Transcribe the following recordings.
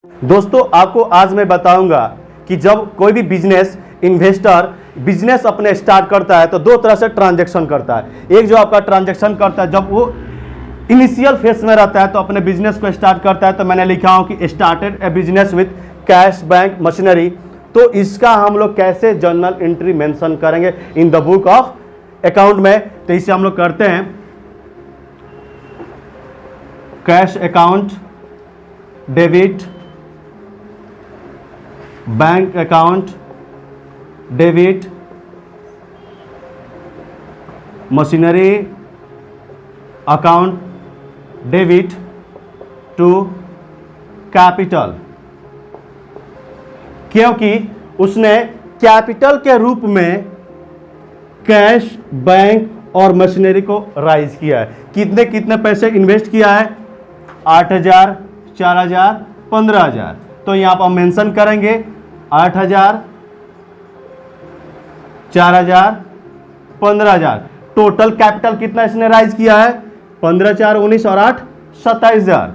दोस्तों आपको आज मैं बताऊंगा कि जब कोई भी इन्वेस्टर बिजनेस अपने स्टार्ट करता है तो दो तरह से ट्रांजैक्शन करता है। एक जो आपका ट्रांजैक्शन करता है जब वो इनिशियल फेज में रहता है तो अपने बिजनेस को स्टार्ट करता है, तो मैंने लिखा हूं कि started a business with cash bank machinery. तो इसका हम लोग कैसे जर्नल एंट्री मेंशन करेंगे in the book of account में, तो इसे हम लोग करते हैं cash account debit, bank account debit, machinery account debit to capital, क्योंकि उसने कैपिटल के रूप में कैश बैंक और मशीनरी को राइज किया है। कितने कितने पैसे इन्वेस्ट किया है? 8,000, 4,000, 15,000। तो यहां पर हम मेंशन करेंगे 8,000, 4,000, 15,000। टोटल कैपिटल कितना इसने राइज किया है? 15, 4, 19 और 8, 27,000।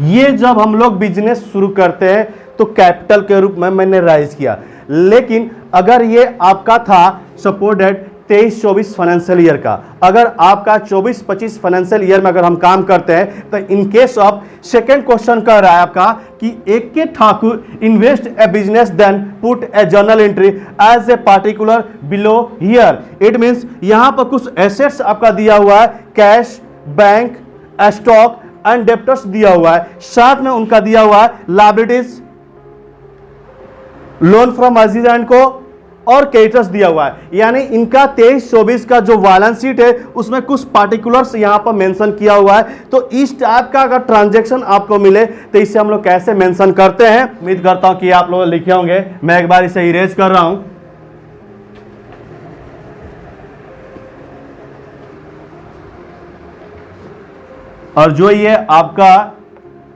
ये जब हम लोग बिजनेस शुरू करते हैं तो कैपिटल के रूप में मैंने राइज किया। लेकिन अगर ये आपका था सपोर्टेड 23-24 फाइनेंशियल ईयर का, अगर आपका 24-25 फाइनेंशियल ईयर में अगर हम काम करते हैं तो in case of second question कर रहा है आपका कि एक के Thakur invest a business then put a journal entry as a particular below here. It means यहां पर कुछ एसेट्स आपका दिया हुआ है, cash, bank, stock and debtors दिया हुआ है, साथ में उनका दिया हुआ है liabilities, loan from Aziz and को और क्रेडिटर्स दिया हुआ है। यानी इनका 23-24 का जो बैलेंस शीट है उसमें कुछ पार्टिकुलर्स यहां पर मेंशन किया हुआ है। तो इस टाइप का अगर ट्रांजैक्शन आपको मिले तो इसे हम लोग कैसे मेंशन करते हैं, उम्मीद करता हूं कि आप लोग लिखे होंगे। मैं एक बार इसे इरेज कर रहा हूं। और जो ये आपका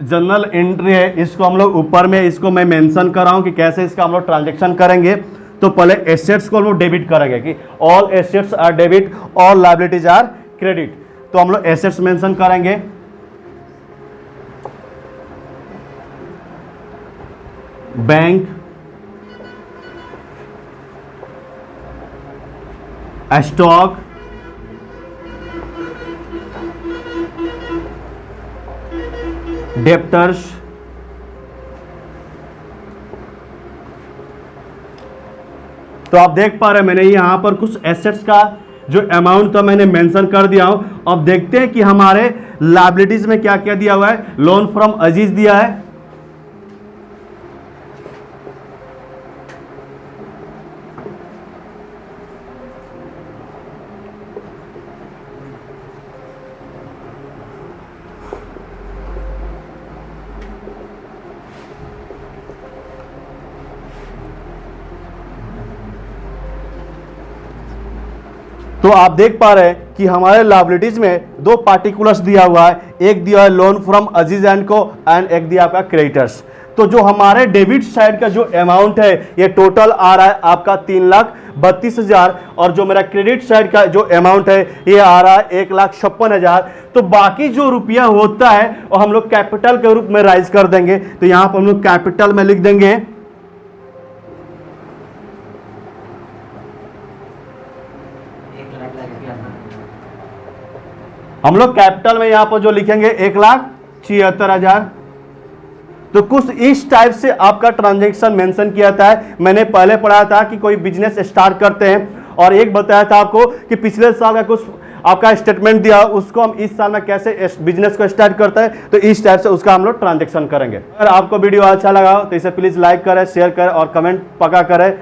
जर्नल एंट्री है इसको हम लोग ऊपर में इसको मैं मेंशन कर रहा हूं कि कैसे इसका हम लोग ट्रांजैक्शन करेंगे। तो पहले एसेट्स को हम लोग डेबिट करेंगे कि all assets are debit, all liabilities are credit. तो हम लोग एसेट्स मेंशन करेंगे, बैंक, स्टॉक, डेप्टर्स, तो आप देख पा रहे हैं मैंने यहां पर कुछ एसेट्स का जो अमाउंट था मैंने मेंशन कर दिया हूं। अब देखते हैं कि हमारे लायबिलिटीज में क्या क्या दिया हुआ है। लोन फ्रॉम अजीज दिया है, तो आप देख पा रहे हैं कि हमारे लायबिलिटीज में दो पार्टिकुलर्स दिया हुआ है, एक दिया है लोन फ्रॉम अजीज एंड को एंड एक दिया आपका क्रेडिटर्स। तो जो हमारे डेबिट साइड का जो अमाउंट है ये टोटल आ रहा है आपका 3,32,000 और जो मेरा क्रेडिट साइड का जो अमाउंट है ये आ रहा है 1,56,000। तो बाकी जो रुपया होता है वो हम लोग कैपिटल के रूप में राइज कर देंगे। तो यहां पर हम लोग कैपिटल में लिख देंगे हम लोग कैपिटल में यहां पर जो लिखेंगे 1,76,000। तो कुछ इस टाइप से आपका ट्रांजैक्शन मेंशन किया था। मैंने पहले पढ़ा था कि कोई बिजनेस स्टार्ट करते हैं और एक बताया था आपको कि पिछले साल का कुछ आपका स्टेटमेंट दिया, उसको हम इस साल में कैसे बिजनेस को स्टार्ट करते हैं तो इस टाइप से उसका हम लोग ट्रांजैक्शन करेंगे। अगर आपको वीडियो अच्छा लगा हो तो इसे प्लीज लाइक करें, शेयर करें और कमेंट पक्का करें।